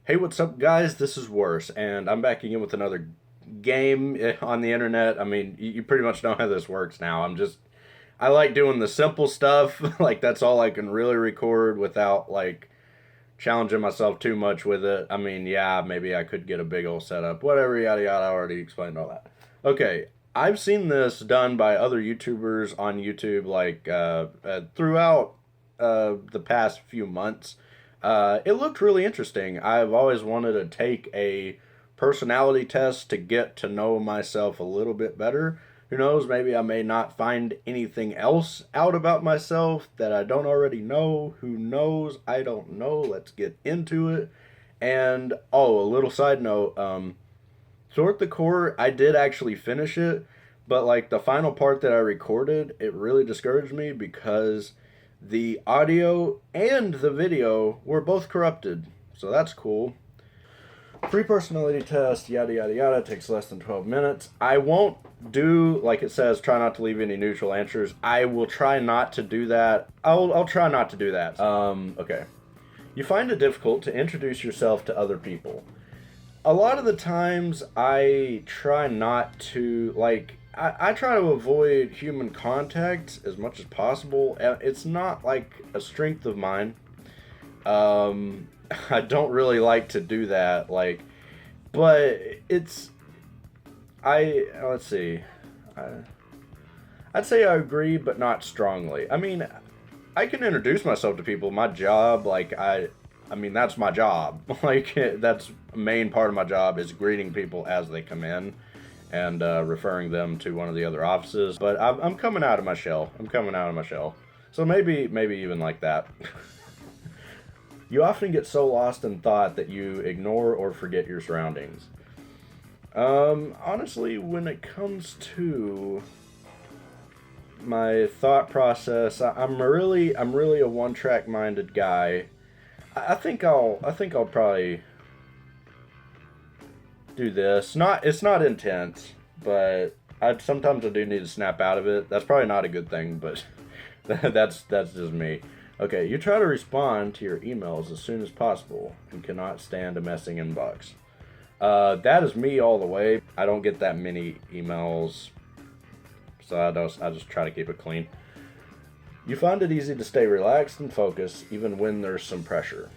Hey, what's up, guys? This is Worse, and I'm back again with another game on the internet. I mean, you pretty much know how this works now. I like doing the simple stuff. Like, that's all I can really record without, like, challenging myself too much with it. I mean, yeah, maybe I could get a big old setup, whatever, yada yada. I already explained all that. Okay, I've seen this done by other YouTubers on YouTube, like, throughout the past few months. It looked really interesting. I've always wanted to take a personality test to get to know myself a little bit better. Who knows, maybe I may not find anything else out about myself that I don't already know. Who knows? I don't know. Let's get into it. And oh, a little side note, Sort the Core, I did actually finish it, but like the final part that I recorded, it really discouraged me because the audio and the video were both corrupted. So that's cool. Free personality test, yada yada yada, takes less than 12 minutes. I won't do, like it says, try not to leave any neutral answers. I will try not to do that. I'll try not to do that. Okay. You find it difficult to introduce yourself to other people. A lot of the times I try not to, like, I try to avoid human contact as much as possible. It's not like a strength of mine. Um, I don't really like to do that, like, but it's, let's see. I, I'd say I agree, but not strongly. I mean, I can introduce myself to people. My job, like, I mean, that's my job. Like, that's a main part of my job is greeting people as they come in and referring them to one of the other offices. But I'm coming out of my shell. I'm coming out of my shell. So maybe even like that. You often get so lost in thought that you ignore or forget your surroundings. Honestly, when it comes to my thought process, I'm really a one track minded guy. I think I'll probably do this. It's not intense, but I sometimes I do need to snap out of it. That's probably not a good thing, but that's just me. Okay, you try to respond to your emails as soon as possible and cannot stand a messing inbox. That is me all the way. I don't get that many emails, so I just try to keep it clean. You find it easy to stay relaxed and focused even when there's some pressure.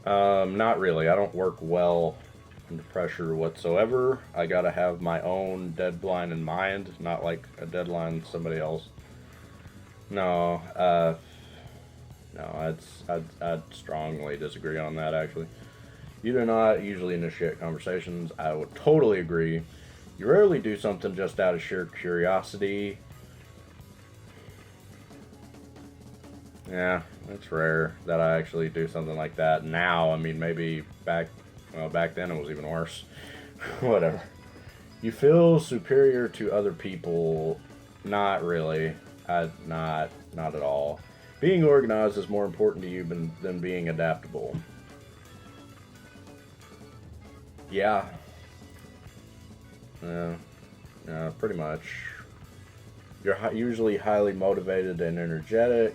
Not really. I don't work well under pressure whatsoever. I gotta have my own deadline in mind, not like a deadline somebody else. No, no, I'd strongly disagree on that actually. You do not usually initiate conversations. I would totally agree. You rarely do something just out of sheer curiosity. Yeah, it's rare that I actually do something like that now. I mean, maybe back then it was even worse. Whatever. You feel superior to other people. Not really. Not at all. Being organized is more important to you than being adaptable. Yeah. Yeah. Yeah, pretty much. You're usually highly motivated and energetic.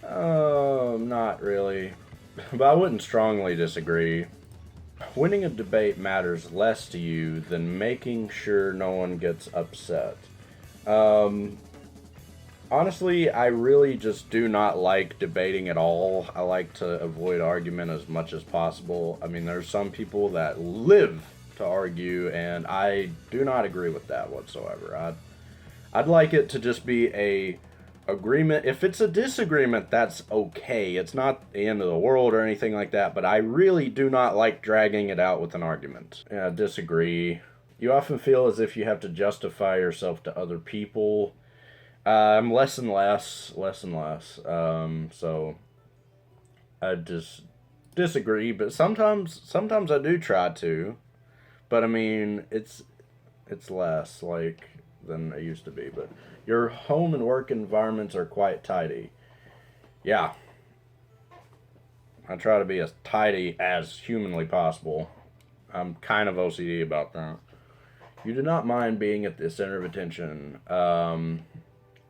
Not really. But I wouldn't strongly disagree. Winning a debate matters less to you than making sure no one gets upset. Um, Honestly, I really just do not like debating at all. I like to avoid argument as much as possible. I mean, there's some people that live to argue, and I do not agree with that whatsoever. I'd like it to just be a agreement. If it's a disagreement, that's okay. It's not the end of the world or anything like that, but I really do not like dragging it out with an argument. Yeah, disagree. You often feel as if you have to justify yourself to other people. I'm less and less, less and less. So I just disagree, but sometimes I do try to. But I mean, it's less like than it used to be. But your home and work environments are quite tidy. Yeah, I try to be as tidy as humanly possible. I'm kind of OCD about that. You do not mind being at the center of attention.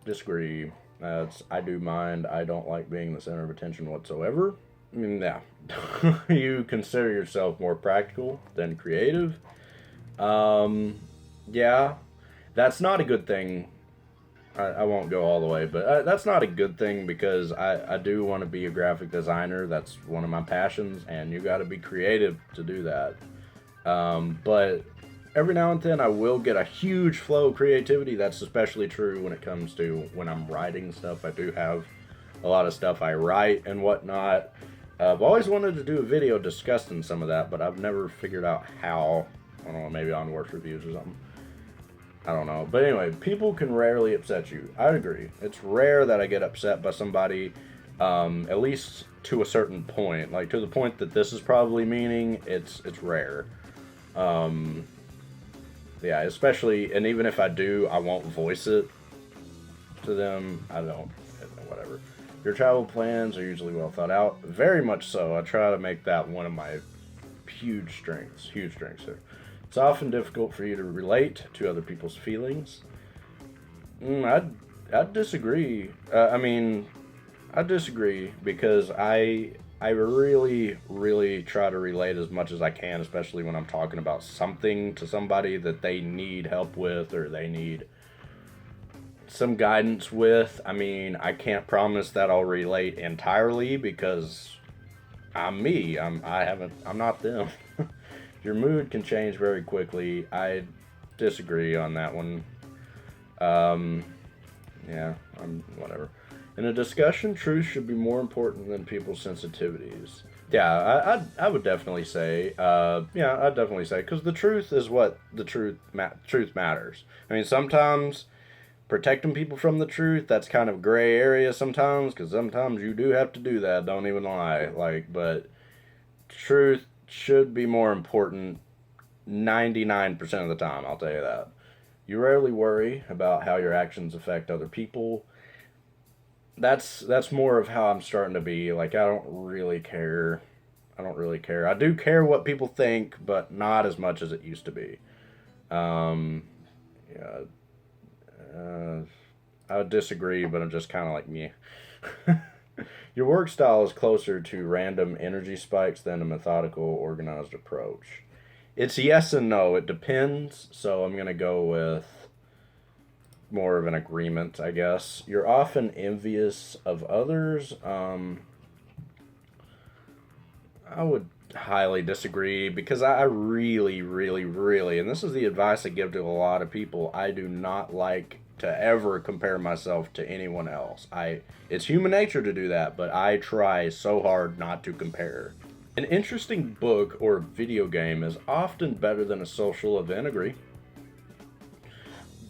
Disagree. I do mind. I don't like being the center of attention whatsoever. I mean, yeah. You consider yourself more practical than creative. Um, yeah, that's not a good thing. I won't go all the way, but that's not a good thing because I do want to be a graphic designer. That's one of my passions, and you got to be creative to do that. But every now and then I will get a huge flow of creativity. That's especially true when it comes to when I'm writing stuff. I do have a lot of stuff I write and whatnot. I've always wanted to do a video discussing some of that, but I've never figured out how. I don't know, maybe on Worst Reviews or something. I don't know. But anyway, people can rarely upset you. I'd agree. It's rare that I get upset by somebody, at least to a certain point. Like, to the point that this is probably meaning, it's rare. Um, yeah, especially, and even if I do, I won't voice it to them. I don't, whatever. Your travel plans are usually well thought out. Very much so. I try to make that one of my huge strengths. Huge strengths here. It's often difficult for you to relate to other people's feelings. I'd disagree. I disagree because I really try to relate as much as I can, especially when I'm talking about something to somebody that they need help with or they need some guidance with. I mean, I can't promise that I'll relate entirely because I'm me. I'm not them. Your mood can change very quickly. I disagree on that one. Um, yeah, I'm whatever. In a discussion, truth should be more important than people's sensitivities. Yeah, I would definitely say, yeah, I'd definitely say, because the truth is what the truth matters. I mean, sometimes protecting people from the truth, that's kind of gray area sometimes, because sometimes you do have to do that, don't even lie. Like, but truth should be more important 99% of the time, I'll tell you that. You rarely worry about how your actions affect other people. That's more of how I'm starting to be. Like, I don't really care. I don't really care. I do care what people think, but not as much as it used to be. Um, yeah, I would disagree, but I'm just kind of like me. Your work style is closer to random energy spikes than a methodical, organized approach. It's yes and no. It depends. So I'm gonna go with more of an agreement, I guess. You're often envious of others. I would highly disagree because I really, and this is the advice I give to a lot of people. I do not like to ever compare myself to anyone else. It's human nature to do that, but I try so hard not to compare. An interesting book or video game is often better than a social event. Agree.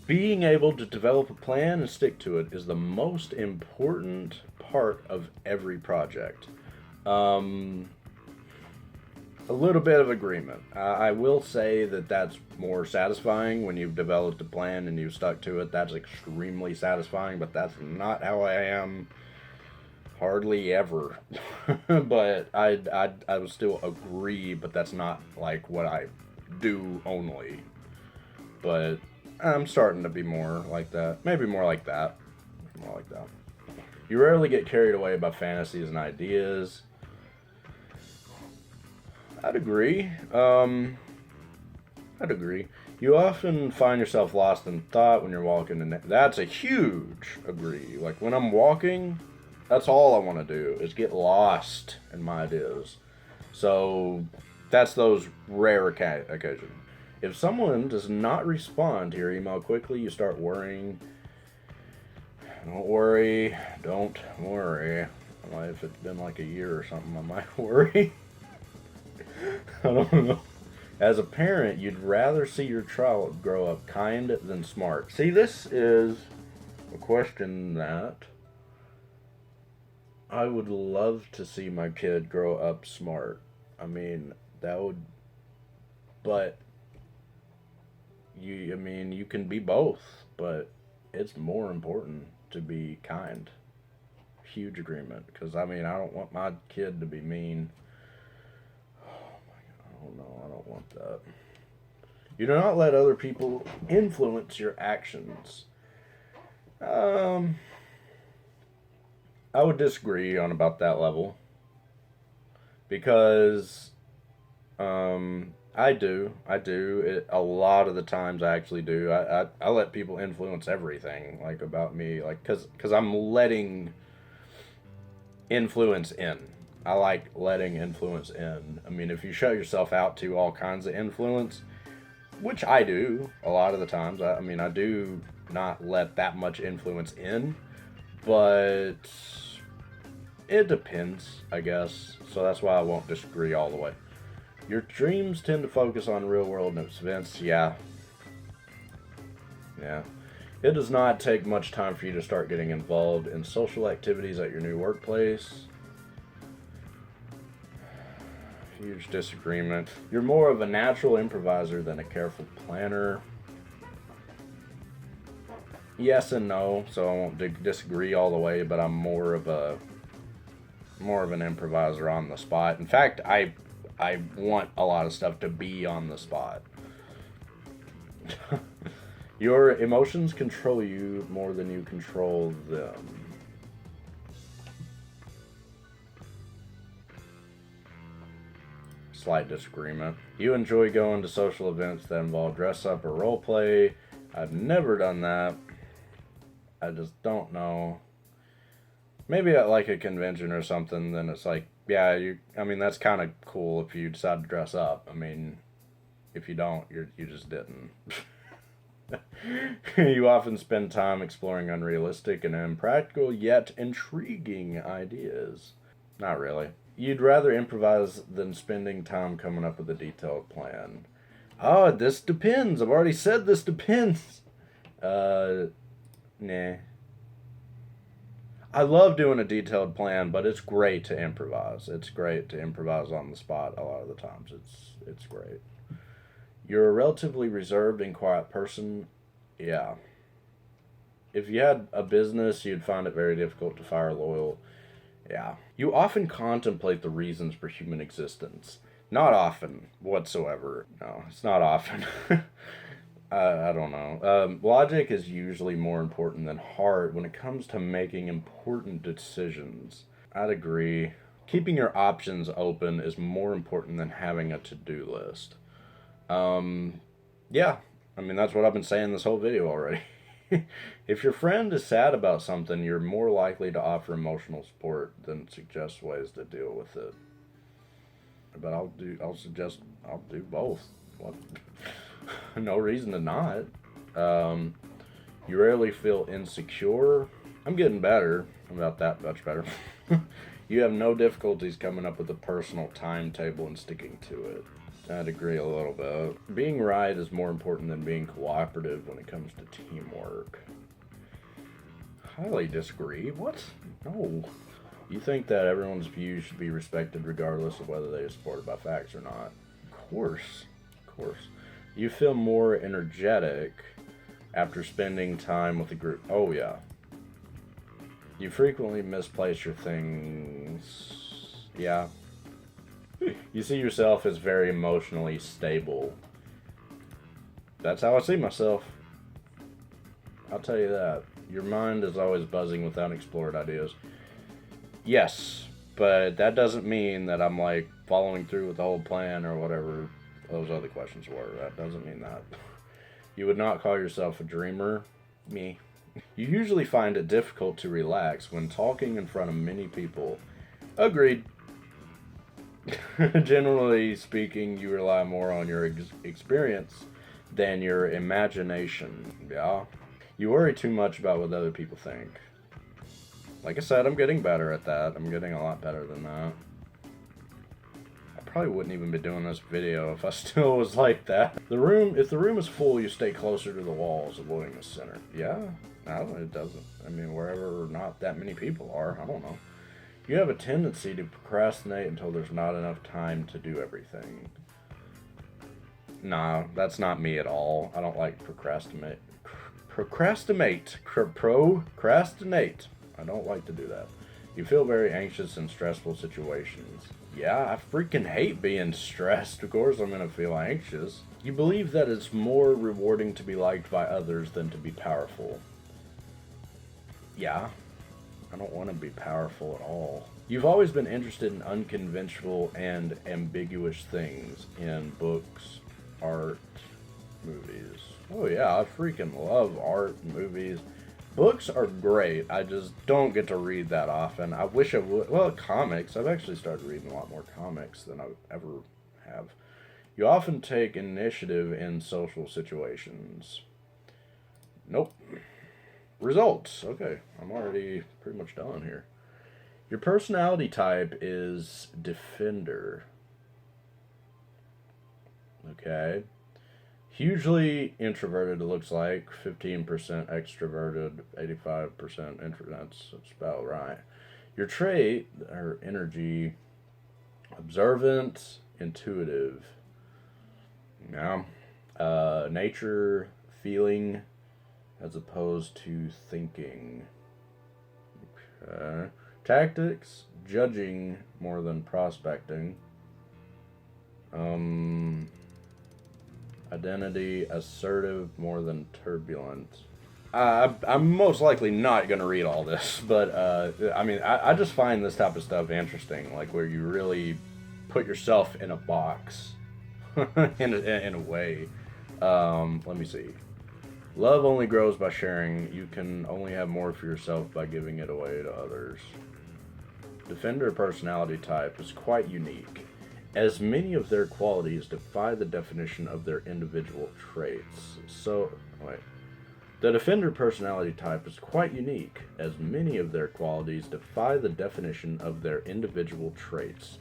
Being able to develop a plan and stick to it is the most important part of every project. Um, a little bit of agreement. I will say that that's more satisfying when you've developed a plan and you've stuck to it. That's extremely satisfying, but that's not how I am hardly ever. But I would still agree, but that's not like what I do only. But I'm starting to be more like that. Maybe more like that. More like that. You rarely get carried away by fantasies and ideas. I'd agree. I'd agree. You often find yourself lost in thought when you're walking, and that's a huge agree. Like when I'm walking, that's all I want to do is get lost in my ideas. So that's those rare occasions. If someone does not respond to your email quickly, you start worrying. Don't worry. Don't worry. If it's been like a year or something, I might worry. I don't know. As a parent, you'd rather see your child grow up kind than smart. See, this is a question that I would love to see my kid grow up smart. I mean, that would, but you can be both, but it's more important to be kind. Huge agreement, because I mean, I don't want my kid to be mean. Oh no, I don't want that. You do not let other people influence your actions. Um, I would disagree on about that level. because I do it a lot of the times. I actually do. I let people influence everything like about me, like because I'm letting influence in. I like letting influence in. I mean, if you shut yourself out to all kinds of influence, which I do a lot of the times, I mean, I do not let that much influence in, but it depends, I guess. So that's why I won't disagree all the way. Your dreams tend to focus on real world events. Yeah. Yeah. It does not take much time for you to start getting involved in social activities at your new workplace. Huge disagreement. You're more of a natural improviser than a careful planner. Yes and no, so I won't disagree all the way, but I'm more of an improviser on the spot. In fact, I want a lot of stuff to be on the spot. Your emotions control you more than you control them. Slight disagreement. You enjoy going to social events that involve dress up or role play. I've never done that. I just don't know. Maybe at like a convention or something, then it's like, yeah, I mean, that's kind of cool if you decide to dress up. I mean, if you don't, you just didn't. You often spend time exploring unrealistic and impractical yet intriguing ideas. Not really. You'd rather improvise than spending time coming up with a detailed plan. Oh, this depends. I've already said this depends. Nah. I love doing a detailed plan, but it's great to improvise. It's great to improvise on the spot a lot of the times. It's great. You're a relatively reserved and quiet person. Yeah. If you had a business, you'd find it very difficult to fire loyal. Yeah. You often contemplate the reasons for human existence. Not often whatsoever. No, it's not often. I don't know. Logic is usually more important than heart when it comes to making important decisions. I'd agree. Keeping your options open is more important than having a to-do list. Yeah. I mean, that's what I've been saying this whole video already. If your friend is sad about something, you're more likely to offer emotional support than suggest ways to deal with it. But I'll do both. What? No reason to not. You rarely feel insecure. I'm getting better. About that much better. You have no difficulties coming up with a personal timetable and sticking to it. I'd agree a little bit. Being right is more important than being cooperative when it comes to teamwork. Highly disagree. What? No. You think that everyone's views should be respected regardless of whether they are supported by facts or not. Of course. Of course. You feel more energetic after spending time with a group. Oh, yeah. You frequently misplace your things. Yeah. You see yourself as very emotionally stable. That's how I see myself. I'll tell you that. Your mind is always buzzing with unexplored ideas. Yes, but that doesn't mean that I'm like following through with the whole plan or whatever those other questions were. That doesn't mean that. You would not call yourself a dreamer. Me. You usually find it difficult to relax when talking in front of many people. Agreed. Generally speaking, you rely more on your experience than your imagination. Yeah. You worry too much about what other people think. Like I said, I'm getting better at that. I'm getting a lot better than that. I probably wouldn't even be doing this video if I still was like that. If the room is full, you stay closer to the walls, avoiding the center. Yeah, no, it doesn't. I mean, wherever not that many people are, I don't know. You have a tendency to procrastinate until there's not enough time to do everything. Nah, that's not me at all. I don't like procrastinate. Procrastinate. I don't like to do that. You feel very anxious in stressful situations. Yeah, I freaking hate being stressed. Of course I'm gonna feel anxious. You believe that it's more rewarding to be liked by others than to be powerful. Yeah. I don't want to be powerful at all. You've always been interested in unconventional and ambiguous things in books, art, movies. Oh yeah, I freaking love art and movies. Books are great. I just don't get to read that often. I wish I would. Well, comics. I've actually started reading a lot more comics than I ever have. You often take initiative in social situations. Nope. Results. Okay, I'm already pretty much done here. Your personality type is defender. Okay. Hugely introverted, it looks like. 15% extroverted, 85% introvert. That's about right. Your trait, or energy, observant, intuitive. Yeah. Nature, feeling, as opposed to thinking. Okay. Tactics, judging more than prospecting. Identity, assertive more than turbulent. I'm most likely not going to read all this, but I mean, I just find this type of stuff interesting, like where you really put yourself in a box, in a way. Let me see. Love only grows by sharing. You can only have more for yourself by giving it away to others. Defender personality type is quite unique, as many of their qualities defy the definition of their individual traits. The defender personality type is quite unique, as many of their qualities defy the definition of their individual traits.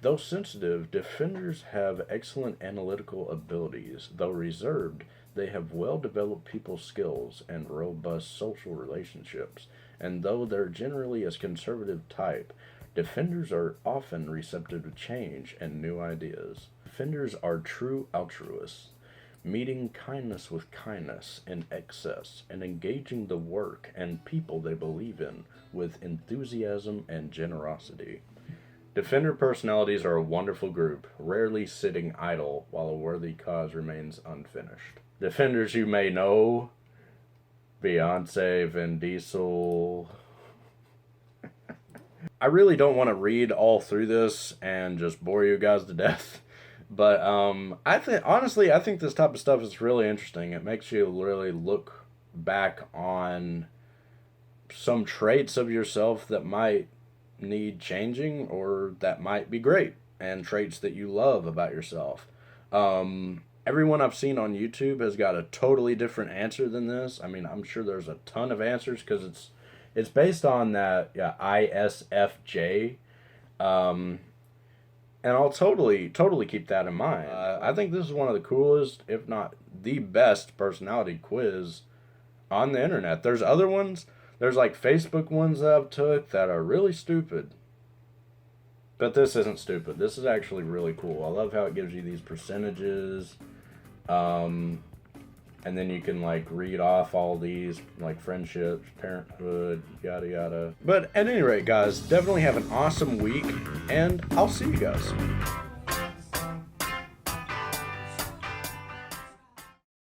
Though sensitive, defenders have excellent analytical abilities. Though reserved, they have well-developed people skills and robust social relationships. And though they're generally a conservative type, defenders are often receptive to change and new ideas. Defenders are true altruists, meeting kindness with kindness in excess and engaging the work and people they believe in with enthusiasm and generosity. Defender personalities are a wonderful group, rarely sitting idle while a worthy cause remains unfinished. Defenders you may know: Beyonce, Vin Diesel. I really don't want to read all through this and just bore you guys to death. But I think this type of stuff is really interesting. It makes you really look back on some traits of yourself that might need changing or that might be great, and traits that you love about yourself. Everyone I've seen on YouTube has got a totally different answer than this. I mean, I'm sure there's a ton of answers because it's based on that ISFJ. And I'll totally keep that in mind. I think this is one of the coolest, if not the best, personality quiz on the internet. There's other ones. There's like Facebook ones that I've took that are really stupid. But this isn't stupid. This is actually really cool. I love how it gives you these percentages. And then you can like read off all these, like friendships, parenthood, yada yada. But at any rate, guys, definitely have an awesome week, and I'll see you guys.